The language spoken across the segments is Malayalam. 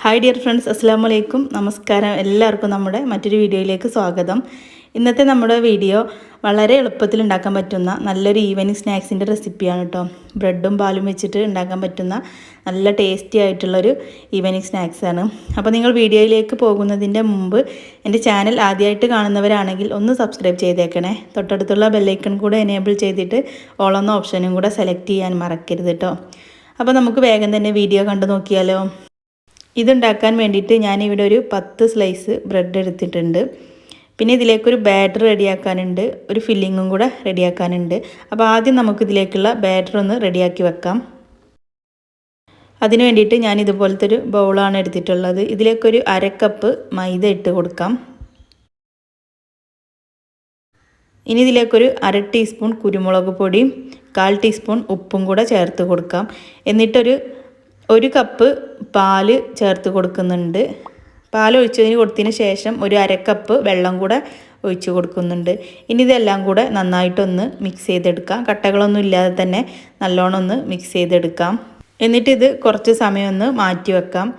ഹായ് ഡിയർ ഫ്രണ്ട്സ്, അസ്സലാമു അലൈക്കും. നമസ്കാരം. എല്ലാവർക്കും നമ്മുടെ മറ്റൊരു വീഡിയോയിലേക്ക് സ്വാഗതം. ഇന്നത്തെ നമ്മുടെ വീഡിയോ വളരെ എളുപ്പത്തിൽ ഉണ്ടാക്കാൻ പറ്റുന്ന നല്ലൊരു ഈവനിങ് സ്നാക്സിൻ്റെ റെസിപ്പിയാണ് കേട്ടോ. ബ്രെഡും പാലും വെച്ചിട്ട് ഉണ്ടാക്കാൻ പറ്റുന്ന നല്ല ടേസ്റ്റി ആയിട്ടുള്ളൊരു ഈവനിങ് സ്നാക്സാണ്. അപ്പോൾ നിങ്ങൾ വീഡിയോയിലേക്ക് പോകുന്നതിൻ്റെ മുമ്പ് എൻ്റെ ചാനൽ ആദ്യമായിട്ട് കാണുന്നവരാണെങ്കിൽ ഒന്ന് സബ്സ്ക്രൈബ് ചെയ്തേക്കണേ. തൊട്ടടുത്തുള്ള ബെല്ലൈക്കൺ കൂടെ എനേബിൾ ചെയ്തിട്ട് ഓൾ എന്ന ഓപ്ഷനും കൂടെ സെലക്ട് ചെയ്യാൻ മറക്കരുത് കേട്ടോ. അപ്പോൾ നമുക്ക് വേഗം തന്നെ വീഡിയോ കണ്ടു നോക്കിയാലോ. ഇതുണ്ടാക്കാൻ വേണ്ടിയിട്ട് ഞാനിവിടെ ഒരു 10 സ്ലൈസ് ബ്രെഡ് എടുത്തിട്ടുണ്ട്. പിന്നെ ഇതിലേക്കൊരു ബാറ്റർ റെഡിയാക്കാനുണ്ട്, ഒരു ഫില്ലിങ്ങും കൂടെ റെഡിയാക്കാനുണ്ട്. അപ്പോൾ ആദ്യം നമുക്കിതിലേക്കുള്ള ബാറ്റർ ഒന്ന് റെഡിയാക്കി വെക്കാം. അതിന് വേണ്ടിയിട്ട് ഞാൻ ഇതുപോലത്തെ ഒരു ബൗളാണ് എടുത്തിട്ടുള്ളത്. ഇതിലേക്കൊരു 1/2 കപ്പ് മൈദ ഇട്ട് കൊടുക്കാം. ഇനി ഇതിലേക്കൊരു 1/2 ടീസ്പൂൺ കുരുമുളക് പൊടിയും 1/4 ടീസ്പൂൺ ഉപ്പും കൂടെ ചേർത്ത് കൊടുക്കാം. എന്നിട്ടൊരു 1 കപ്പ് പാല് ചേർത്ത് കൊടുക്കുന്നുണ്ട്. പാൽ കൊടുത്തതിന് ശേഷം ഒരു 1/2 കപ്പ് വെള്ളം കൂടെ ഒഴിച്ച് കൊടുക്കുന്നുണ്ട്. ഇനി ഇതെല്ലാം കൂടെ നന്നായിട്ടൊന്ന് മിക്സ് ചെയ്തെടുക്കാം. കട്ടകളൊന്നും ഇല്ലാതെ തന്നെ നല്ലോണം ഒന്ന് മിക്സ് ചെയ്തെടുക്കാം. എന്നിട്ട് ഇത് കുറച്ച് സമയം ഒന്ന് മാറ്റി വെക്കാം.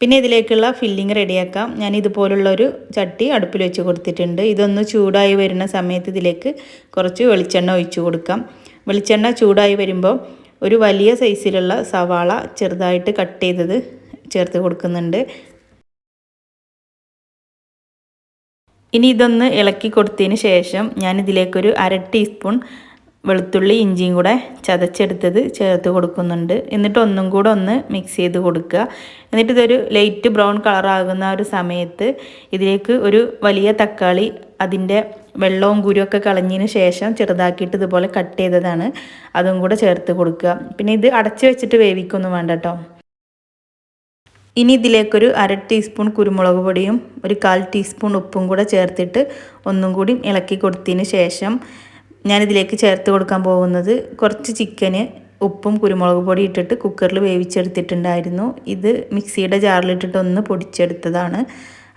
പിന്നെ ഇതിലേക്കുള്ള ഫില്ലിങ് റെഡിയാക്കാം. ഞാൻ ഇതുപോലുള്ളൊരു ചട്ടി അടുപ്പിൽ വെച്ച് കൊടുത്തിട്ടുണ്ട്. ഇതൊന്ന് ചൂടായി വരുന്ന സമയത്ത് ഇതിലേക്ക് കുറച്ച് വെളിച്ചെണ്ണ ഒഴിച്ച് കൊടുക്കാം. വെളിച്ചെണ്ണ ചൂടായി വരുമ്പോൾ ഒരു വലിയ സൈസിലുള്ള സവാള ചെറുതായിട്ട് കട്ട് ചെയ്തത് ചേർത്ത് കൊടുക്കുന്നുണ്ട്. ഇനി ഇതൊന്ന് ഇളക്കി കൊടുത്തതിന് ശേഷം ഞാൻ ഇതിലേക്കൊരു 1/2 ടീസ്പൂൺ വെളുത്തുള്ളി ഇഞ്ചിയും കൂടെ ചതച്ചെടുത്തത് ചേർത്ത് കൊടുക്കുന്നുണ്ട്. എന്നിട്ട് ഒന്നും കൂടെ ഒന്ന് മിക്സ് ചെയ്ത് കൊടുക്കുക. എന്നിട്ട് ഇതൊരു ലൈറ്റ് ബ്രൗൺ കളറാകുന്ന ഒരു സമയത്ത് ഇതിലേക്ക് ഒരു വലിയ തക്കാളി അതിൻ്റെ വെള്ളവും കുരുവൊക്കെ കളഞ്ഞതിന് ശേഷം ചെറുതാക്കിയിട്ട് ഇതുപോലെ കട്ട് ചെയ്തതാണ്, അതും കൂടെ ചേർത്ത് കൊടുക്കുക. പിന്നെ ഇത് അടച്ച് വെച്ചിട്ട് വേവിക്കൊന്നും വേണ്ട കേട്ടോ. ഇനി ഇതിലേക്കൊരു 1/2 ടീസ്പൂൺ കുരുമുളക് പൊടിയും ഒരു 1/4 ടീസ്പൂൺ ഉപ്പും കൂടെ ചേർത്തിട്ട് ഒന്നും കൂടി ഇളക്കി കൊടുത്തതിന് ശേഷം ഞാനിതിലേക്ക് ചേർത്ത് കൊടുക്കാൻ പോകുന്നത് കുറച്ച് ചിക്കന് ഉപ്പും കുരുമുളക് പൊടി ഇട്ടിട്ട് കുക്കറിൽ വേവിച്ചെടുത്തിട്ടുണ്ടായിരുന്നു. ഇത് മിക്സിയുടെ ജാറിലിട്ടിട്ട് ഒന്ന് പൊടിച്ചെടുത്തതാണ്.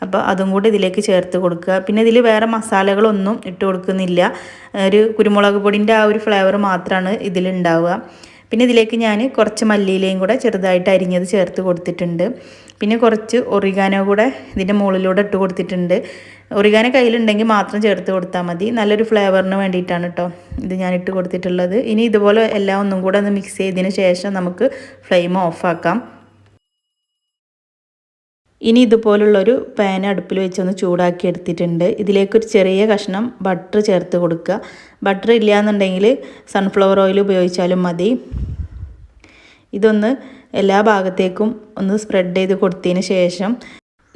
അപ്പോൾ അതും കൂടി ഇതിലേക്ക് ചേർത്ത് കൊടുക്കുക. പിന്നെ ഇതിൽ വേറെ മസാലകളൊന്നും ഇട്ട് കൊടുക്കുന്നില്ല. ഒരു കുരുമുളക് പൊടിൻ്റെ ആ ഒരു ഫ്ലേവർ മാത്രമാണ് ഇതിലുണ്ടാവുക. പിന്നെ ഇതിലേക്ക് ഞാൻ കുറച്ച് മല്ലിയിലയും കൂടെ ചെറുതായിട്ട് അരിഞ്ഞത് ചേർത്ത് കൊടുത്തിട്ടുണ്ട്. പിന്നെ കുറച്ച് ഒറിഗാനോ കൂടെ ഇതിൻ്റെ മുകളിലൂടെ ഇട്ട് കൊടുത്തിട്ടുണ്ട്. ഒറിഗാനോ കയ്യിലുണ്ടെങ്കിൽ മാത്രം ചേർത്ത് കൊടുത്താൽ മതി. നല്ലൊരു ഫ്ലേവറിന് വേണ്ടിയിട്ടാണ് കേട്ടോ ഇത് ഞാൻ ഇട്ട് കൊടുത്തിട്ടുള്ളത്. ഇനി ഇതുപോലെ എല്ലാം ഒന്നും കൂടെ ഒന്ന് മിക്സ് ചെയ്തതിന് ശേഷം നമുക്ക് ഫ്ലെയിം ഓഫാക്കാം. ഇനി ഇതുപോലുള്ളൊരു പാൻ അടുപ്പിൽ വെച്ചൊന്ന് ചൂടാക്കി എടുത്തിട്ടുണ്ട്. ഇതിലേക്കൊരു ചെറിയ കഷ്ണം ബട്ടർ ചേർത്ത് കൊടുക്കുക. ബട്ടർ ഇല്ലയെന്നുണ്ടെങ്കിൽ സൺഫ്ലവർ ഓയിൽ ഉപയോഗിച്ചാലും മതി. ഇതൊന്ന് എല്ലാ ഭാഗത്തേക്കും ഒന്ന് സ്പ്രെഡ് ചെയ്ത് കൊടുത്തതിന് ശേഷം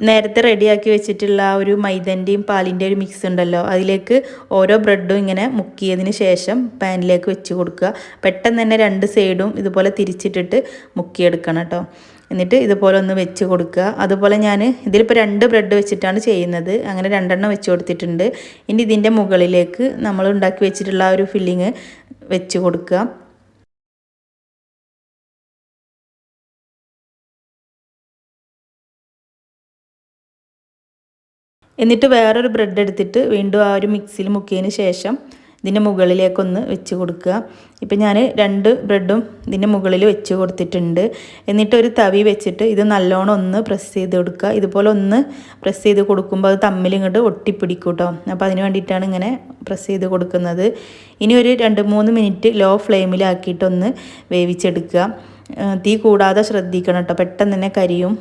നേരത്തെ റെഡിയാക്കി വെച്ചിട്ടുള്ള ആ ഒരു മൈദൻ്റെയും പാലിൻ്റെ ഒരു മിക്സ് ഉണ്ടല്ലോ, അതിലേക്ക് ഓരോ ബ്രെഡും ഇങ്ങനെ മുക്കിയതിന് ശേഷം പാനിലേക്ക് വെച്ച് കൊടുക്കുക. പെട്ടെന്ന് തന്നെ 2 സൈഡും ഇതുപോലെ തിരിച്ചിട്ടിട്ട് മുക്കിയെടുക്കണം കേട്ടോ. എന്നിട്ട് ഇതുപോലെ ഒന്ന് വെച്ച് കൊടുക്കുക. അതുപോലെ ഞാൻ ഇതിലിപ്പോൾ 2 ബ്രെഡ് വെച്ചിട്ടാണ് ചെയ്യുന്നത്. അങ്ങനെ 2 എണ്ണം വെച്ച് കൊടുത്തിട്ടുണ്ട്. ഇനി ഇതിൻ്റെ മുകളിലേക്ക് നമ്മൾ ഉണ്ടാക്കി വെച്ചിട്ടുള്ള ആ ഒരു ഫില്ലിങ് വെച്ച് കൊടുക്കുക. എന്നിട്ട് വേറൊരു ബ്രെഡ് എടുത്തിട്ട് വീണ്ടും ആ ഒരു മിക്സിയിൽ മുക്കിയതിന് ശേഷം ഇതിൻ്റെ മുകളിലേക്കൊന്ന് വെച്ച് കൊടുക്കുക. ഇപ്പം ഞാൻ 2 ബ്രെഡും ഇതിൻ്റെ മുകളിൽ വെച്ച് കൊടുത്തിട്ടുണ്ട്. എന്നിട്ട് ഒരു തവി വെച്ചിട്ട് ഇത് നല്ലോണം ഒന്ന് പ്രസ് ചെയ്ത് കൊടുക്കുക. ഇതുപോലെ ഒന്ന് പ്രസ് ചെയ്ത് കൊടുക്കുമ്പോൾ അത് തമ്മിൽ ഇങ്ങോട്ട് ഒട്ടിപ്പിടിക്കും കേട്ടോ. അപ്പോൾ അതിന് വേണ്ടിയിട്ടാണ് ഇങ്ങനെ പ്രസ് ചെയ്ത് കൊടുക്കുന്നത്. ഇനി ഒരു 2-3 മിനിറ്റ് ലോ ഫ്ലെയിമിലാക്കിയിട്ടൊന്ന് വേവിച്ചെടുക്കുക. തീ കൂടാതെ ശ്രദ്ധിക്കണം കേട്ടോ, പെട്ടെന്ന് തന്നെ കരിയും.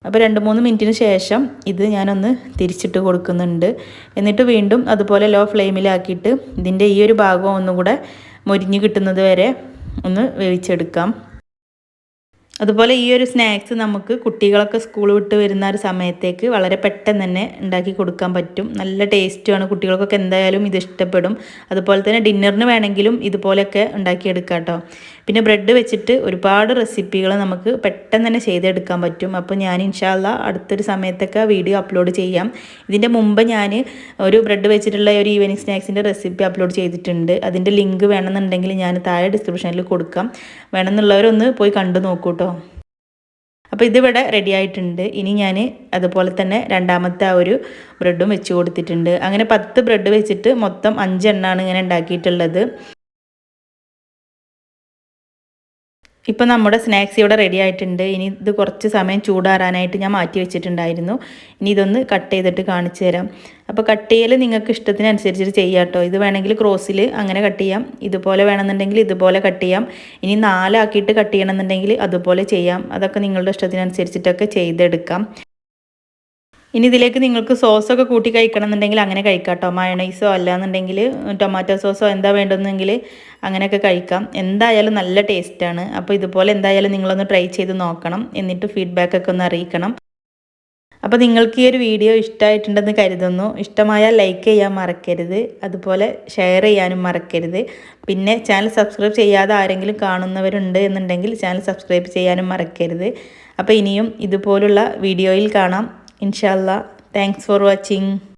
അപ്പോൾ 2-3 മിനിറ്റിന് ശേഷം ഇത് ഞാനൊന്ന് തിരിച്ചിട്ട് കൊടുക്കുന്നുണ്ട്. എന്നിട്ട് വീണ്ടും അതുപോലെ ലോ ഫ്ലെയിമിലാക്കിയിട്ട് ഇതിൻ്റെ ഈ ഒരു ഭാഗം ഒന്നും കൂടെ മൊരിഞ്ഞ് കിട്ടുന്നത് വരെ ഒന്ന് വേവിച്ചെടുക്കാം. അതുപോലെ ഈ ഒരു സ്നാക്സ് നമുക്ക് കുട്ടികളൊക്കെ സ്കൂൾ വിട്ട് വരുന്ന ഒരു സമയത്തേക്ക് വളരെ പെട്ടെന്ന് തന്നെ ഉണ്ടാക്കി കൊടുക്കാൻ പറ്റും. നല്ല ടേസ്റ്റുമാണ്, കുട്ടികൾക്കൊക്കെ എന്തായാലും ഇത് ഇഷ്ടപ്പെടും. അതുപോലെ തന്നെ ഡിന്നറിന് വേണമെങ്കിലും ഇതുപോലെയൊക്കെ ഉണ്ടാക്കിയെടുക്കാം കേട്ടോ. പിന്നെ ബ്രെഡ് വെച്ചിട്ട് ഒരുപാട് റെസിപ്പികൾ നമുക്ക് പെട്ടെന്ന് തന്നെ ചെയ്തെടുക്കാൻ പറ്റും. അപ്പോൾ ഞാൻ ഇൻഷാ അല്ലാ അടുത്തൊരു സമയത്തൊക്കെ വീഡിയോ അപ്ലോഡ് ചെയ്യാം. ഇതിൻ്റെ മുമ്പ് ഞാൻ ഒരു ബ്രെഡ് വെച്ചിട്ടുള്ള ഒരു ഈവനിങ് സ്നാക്സിൻ്റെ റെസിപ്പി അപ്ലോഡ് ചെയ്തിട്ടുണ്ട്. അതിൻ്റെ ലിങ്ക് വേണമെന്നുണ്ടെങ്കിൽ ഞാൻ താഴെ ഡിസ്ക്രിപ്ഷനിൽ കൊടുക്കാം. വേണമെന്നുള്ളവരൊന്ന് പോയി കണ്ടു നോക്കൂ കേട്ടോ. അപ്പോൾ ഇതിവിടെ റെഡി ആയിട്ടുണ്ട്. ഇനി ഞാൻ അതുപോലെ തന്നെ രണ്ടാമത്തെ ആ ഒരു ബ്രെഡും വെച്ച് കൊടുത്തിട്ടുണ്ട്. അങ്ങനെ 10 ബ്രെഡ് വെച്ചിട്ട് മൊത്തം 5 എണ്ണമാണ് ഇങ്ങനെ ഉണ്ടാക്കിയിട്ടുള്ളത്. ഇപ്പോൾ നമ്മുടെ സ്നാക്സ് ഇവിടെ റെഡി ആയിട്ടുണ്ട്. ഇനി ഇത് കുറച്ച് സമയം ചൂടാറാനായിട്ട് ഞാൻ മാറ്റി വെച്ചിട്ടുണ്ടായിരുന്നു. ഇനി ഇതൊന്ന് കട്ട് ചെയ്തിട്ട് കാണിച്ചു തരാം. അപ്പോൾ കട്ട് ചെയ്യൽ നിങ്ങൾക്ക് ഇഷ്ടത്തിനനുസരിച്ചിട്ട് ചെയ്യാം കേട്ടോ. ഇത് വേണമെങ്കിൽ ക്രോസിൽ അങ്ങനെ കട്ട് ചെയ്യാം, ഇതുപോലെ വേണമെന്നുണ്ടെങ്കിൽ ഇതുപോലെ കട്ട് ചെയ്യാം. ഇനി 4 ആക്കിയിട്ട് കട്ട് ചെയ്യണമെന്നുണ്ടെങ്കിൽ അതുപോലെ ചെയ്യാം. അതൊക്കെ നിങ്ങളുടെ ഇഷ്ടത്തിനനുസരിച്ചിട്ടൊക്കെ ചെയ്തെടുക്കാം. ഇനി ഇതിലേക്ക് നിങ്ങൾക്ക് സോസൊക്കെ കൂട്ടി കഴിക്കണം എന്നുണ്ടെങ്കിൽ അങ്ങനെ കഴിക്കാം കേട്ടോ. മയണൈസോ അല്ലാന്നുണ്ടെങ്കിൽ ടൊമാറ്റോ സോസോ എന്താ വേണ്ടുന്നെങ്കിൽ അങ്ങനെയൊക്കെ കഴിക്കാം. എന്തായാലും നല്ല ടേസ്റ്റാണ്. അപ്പോൾ ഇതുപോലെ എന്തായാലും നിങ്ങളൊന്ന് ട്രൈ ചെയ്ത് നോക്കണം. എന്നിട്ട് ഫീഡ്ബാക്കൊക്കെ ഒന്ന് അറിയിക്കണം. അപ്പോൾ നിങ്ങൾക്ക് ഈ ഒരു വീഡിയോ ഇഷ്ടമായിട്ടുണ്ടെന്ന് കരുതുന്നു. ഇഷ്ടമായാൽ ലൈക്ക് ചെയ്യാൻ മറക്കരുത്, അതുപോലെ ഷെയർ ചെയ്യാനും മറക്കരുത്. പിന്നെ ചാനൽ സബ്സ്ക്രൈബ് ചെയ്യാതെ ആരെങ്കിലും കാണുന്നവരുണ്ട് എന്നുണ്ടെങ്കിൽ ചാനൽ സബ്സ്ക്രൈബ് ചെയ്യാനും മറക്കരുത്. അപ്പോൾ ഇനിയും ഇതുപോലുള്ള വീഡിയോയിൽ കാണാം. Inshallah. Thanks for watching.